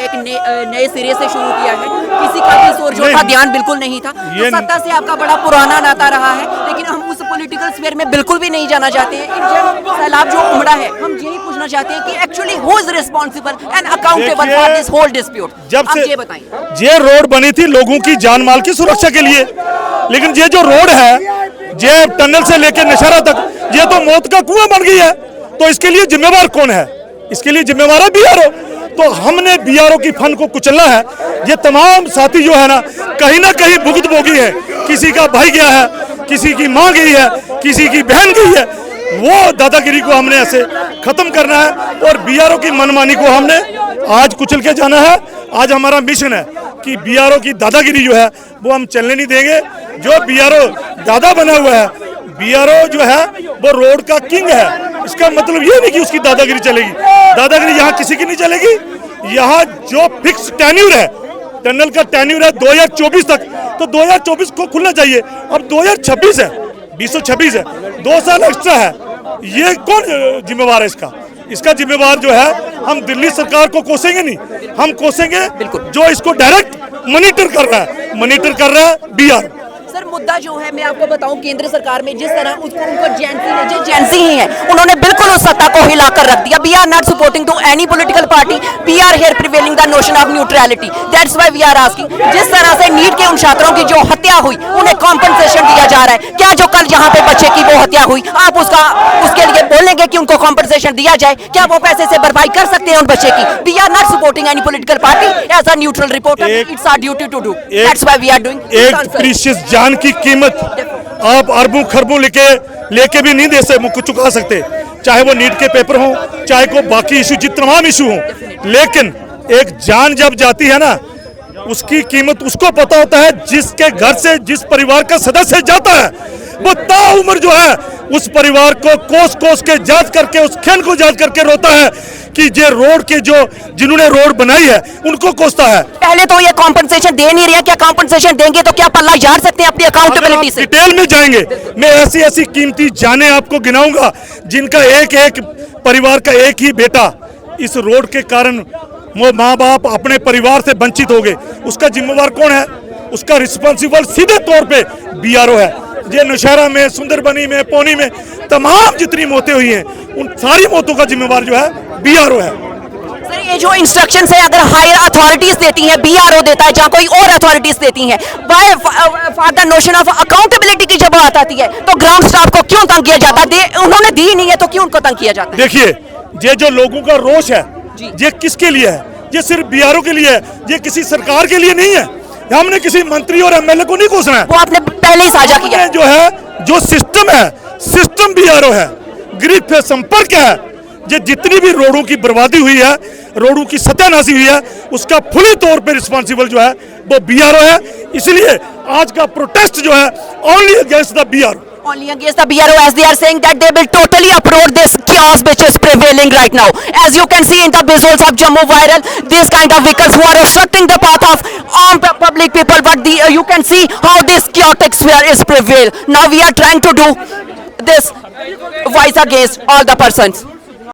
एक नए सिरे से शुरू किया है, किसी का भी जोर जोर का ध्यान बिल्कुल नहीं था। तो सत्ता से आपका बड़ा पुराना नाता रहा है, लेकिन हम उस पॉलिटिकल स्फीयर में बिल्कुल भी नहीं जाना चाहते हैं। जब सैलाब जो उमड़ा है, हम यही पूछना चाहते हैं कि actually who is responsible and accountable for this whole dispute. जब से ये बताएं, ये रोड बनी थी लोगों की जान माल की सुरक्षा के लिए, लेकिन ये जो रोड है, ये टनल से लेकर नशहरा तक, ये तो मौत का कुआं बन गई है। तो इसके लिए जिम्मेवार कौन है? इसके लिए जिम्मेवार है बीआरओ। तो हमने बीआरओ की फन को कुचलना है। ये तमाम साथी जो है ना कहीं भुगत भोगी है। किसी का भाई गया है, किसी की माँ गई है, किसी की बहन गई है। वो दादागिरी को हमने ऐसे खत्म करना है और बीआरओ की मनमानी को हमने आज कुचल के जाना है। आज हमारा मिशन है कि बीआरओ की दादागिरी जो है वो हम चलने नहीं देंगे। जो बीआरओ दादा बना हुआ है, बीआरओ जो है वो रोड का किंग है। इसका मतलब ये नहीं कि उसकी दादागिरी चलेगी। दादागिरी यहाँ किसी की नहीं चलेगी। यहाँ जो फिक्स टेन्यूर है, टनल का टेन्यूर है 2024 तक, तो 2024 को खुलना चाहिए। अब 2026 है, 2026 है, 2 साल एक्स्ट्रा है। ये कौन जिम्मेवार है इसका? इसका जिम्मेवार जो है, हम दिल्ली सरकार को कोसेंगे नहीं, हम कोसेंगे जो इसको डायरेक्ट मॉनिटर कर रहा है बीआरओ। सर मुद्दा जो है, मैं आपको बताऊं, केंद्र सरकार में जिस तरह उनको जेंसी ही है, उन्होंने बिल्कुल उस सत्ता को हिलाकर रख दिया। We are not supporting to any political party, we are here prevailing the notion of neutrality. That's why we are asking, जिस तरह से नीट के उन छात्रों की जो हत्या हुई, उन्हें कॉम्पनसेशन दिया जा रहा है। क्या जो कल यहाँ पे बच्चे की वो हत्या हुई, आप उसके लिए बोलेंगे कि उनको कॉम्पनसेशन दिया जाए? क्या वो पैसे से भरपाई कर सकते हैं उन बच्चे की? We are not supporting any political party as a neutral reporter. It's our duty to do, that's why we are doing. एक प्रीशियस जान की कीमत आप अरबों खरबों लेके भी नहीं दे सकते, चुका सकते, चाहे वो नीट के पेपर हो, चाहे को बाकी इशू, जितने तमाम इशू हो। लेकिन एक जान जब जाती है ना, उसकी कीमत उसको पता होता है जिसके घर से जिस परिवार का सदस्य जाता है। वो ताउम्र जो है उस परिवार को कोस कोस के जांच करके, उस खेल को जांच करके रोता है कि ये रोड के जो जिन्होंने रोड बनाई है उनको कोसता है। पहले तो ये कॉम्पनसेशन दे नहीं रहे, क्या कॉम्पनसेशन देंगे तो क्या पल्ला झाड़ सकते हैं अपनी अकाउंटेबिलिटी से? डिटेल में जाएंगे, मैं ऐसी ऐसी कीमती जाने आपको गिनाऊंगा जिनका एक एक परिवार का एक ही बेटा इस रोड के कारण वो माँ बाप अपने परिवार से वंचित हो गए। उसका जिम्मेवार कौन है? उसका रिस्पॉन्सिबल सीधे तौर पे बीआरओ है। ये नौशहरा में, सुंदरबनी में, पौनी में तमाम जितनी मौतें हुई हैं, उन सारी मौतों का जिम्मेवार जो है बीआरओ है। सर ये जो इंस्ट्रक्शंस है, अगर हायर अथॉरिटीज देती हैं, बीआरओ देता है, जहाँ कोई और अथॉरिटीज देती हैं, why for the notion of accountability की जब बात आती है तो ग्राउंड स्टाफ को क्यों तंग किया जाता है? उन्होंने दी नहीं है तो क्यों उनको तंग किया जाता है? देखिए, ये जो लोगों का रोष है, ये किसके लिए है? ये सिर्फ बीआरओ के लिए है, ये किसी सरकार के लिए नहीं है। हमने किसी मंत्री और एमएलए को नहीं कोसना है, वो आपने पहले ही साझा किया। जो है, जो सिस्टम है, सिस्टम बीआरओ है, ग्रिड पे संपर्क है। ये जितनी भी रोडों की बर्बादी हुई है, रोडों की सत्यानाशी हुई है, उसका फुली तौर पे रिस्पॉन्सिबल जो है वो बीआरओ है। इसलिए आज का प्रोटेस्ट जो है only against the BRO. Only against the BRO, as they are saying that they will totally uproot this chaos which is prevailing right now. As you can see in the visuals of Jammu viral, this kind of vehicles who are obstructing the path of armed public people, but you can see how this chaotic sphere is prevail. Now we are trying to do this voice against all the persons.